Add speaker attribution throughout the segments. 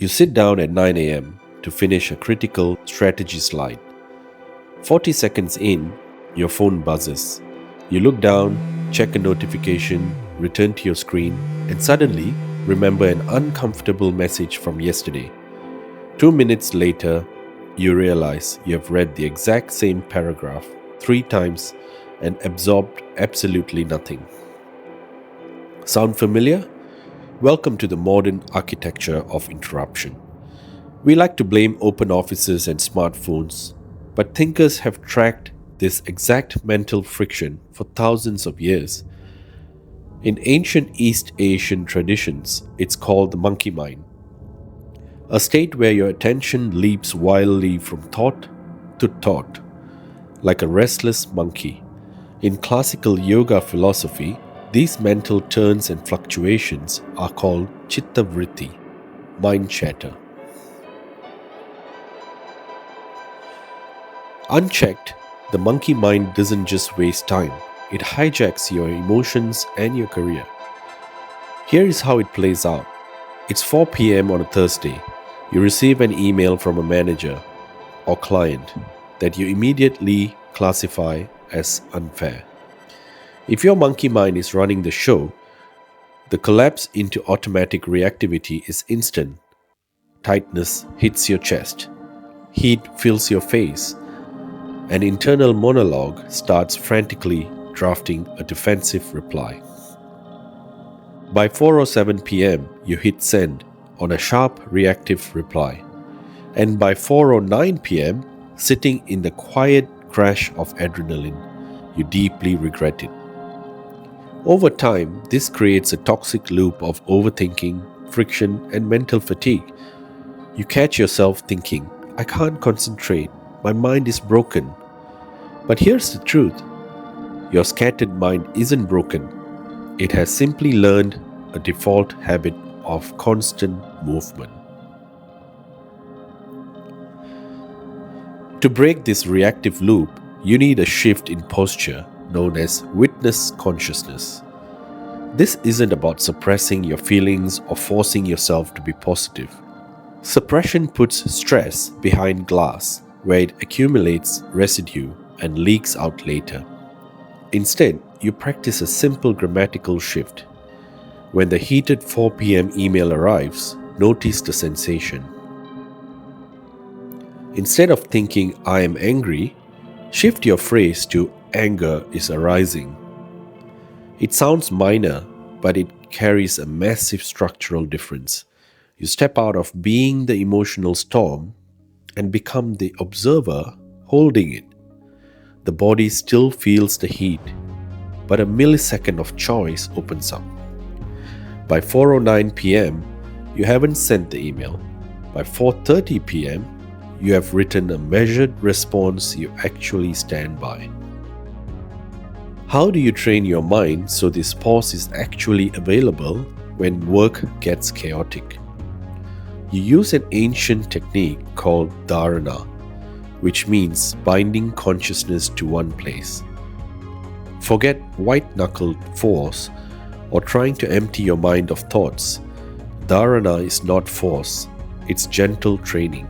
Speaker 1: You sit down at 9 a.m. to finish a critical strategy slide. 40 seconds in, your phone buzzes. You look down, check a notification, return to your screen, and suddenly remember an uncomfortable message from yesterday. 2 minutes later, you realize you have read the exact same paragraph 3 times and absorbed absolutely nothing. Sound familiar? Welcome to the modern architecture of interruption. We like to blame open offices and smartphones, but thinkers have tracked this exact mental friction for thousands of years. In ancient East Asian traditions, it's called the monkey mind, a state where your attention leaps wildly from thought to thought, like a restless monkey. In classical yoga philosophy, these mental turns and fluctuations are called chitta vritti, mind chatter. Unchecked, the monkey mind doesn't just waste time, it hijacks your emotions and your career. Here is how it plays out. It's 4 p.m. on a Thursday. You receive an email from a manager or client that you immediately classify as unfair. If your monkey mind is running the show, the collapse into automatic reactivity is instant. Tightness hits your chest. Heat fills your face. An internal monologue starts frantically drafting a defensive reply. By 4:07 p.m., you hit send on a sharp reactive reply. And by 4:09 p.m., sitting in the quiet crash of adrenaline, you deeply regret it. Over time, this creates a toxic loop of overthinking, friction, and mental fatigue. You catch yourself thinking, I can't concentrate, my mind is broken. But here's the truth. Your scattered mind isn't broken. It has simply learned a default habit of constant movement. To break this reactive loop, you need a shift in posture known as Witness Consciousness. This isn't about suppressing your feelings or forcing yourself to be positive. Suppression puts stress behind glass, where it accumulates residue and leaks out later. Instead, you practice a simple grammatical shift. When the heated 4 p.m. email arrives, notice the sensation. Instead of thinking, I am angry, shift your phrase to anger is arising. It sounds minor, but it carries a massive structural difference. You step out of being the emotional storm and become the observer holding it. The body still feels the heat, but a millisecond of choice opens up. By 4:09 p.m., you haven't sent the email. By 4:30 p.m., you have written a measured response you actually stand by. How do you train your mind so this pause is actually available when work gets chaotic? You use an ancient technique called Dharana, which means binding consciousness to one place. Forget white-knuckled force or trying to empty your mind of thoughts. Dharana is not force, it's gentle training.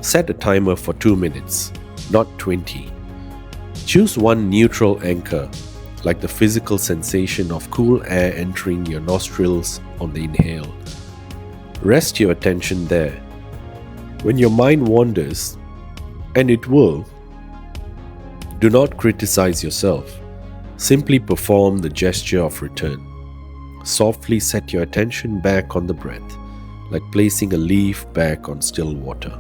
Speaker 1: Set a timer for 2 minutes, not 20. Choose one neutral anchor, like the physical sensation of cool air entering your nostrils on the inhale. Rest your attention there. When your mind wanders, and it will, do not criticize yourself. Simply perform the gesture of return. Softly set your attention back on the breath, like placing a leaf back on still water.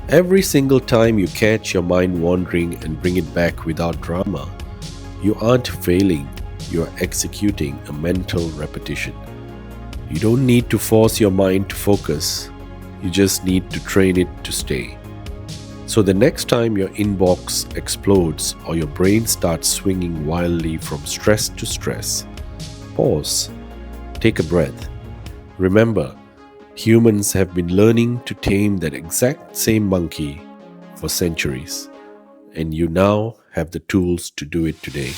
Speaker 1: Every single time you catch your mind wandering and bring it back without drama, you aren't failing, you are executing a mental repetition. You don't need to force your mind to focus, you just need to train it to stay. So the next time your inbox explodes or your brain starts swinging wildly from stress to stress, pause, take a breath. Remember, humans have been learning to tame that exact same monkey for centuries, and you now have the tools to do it today.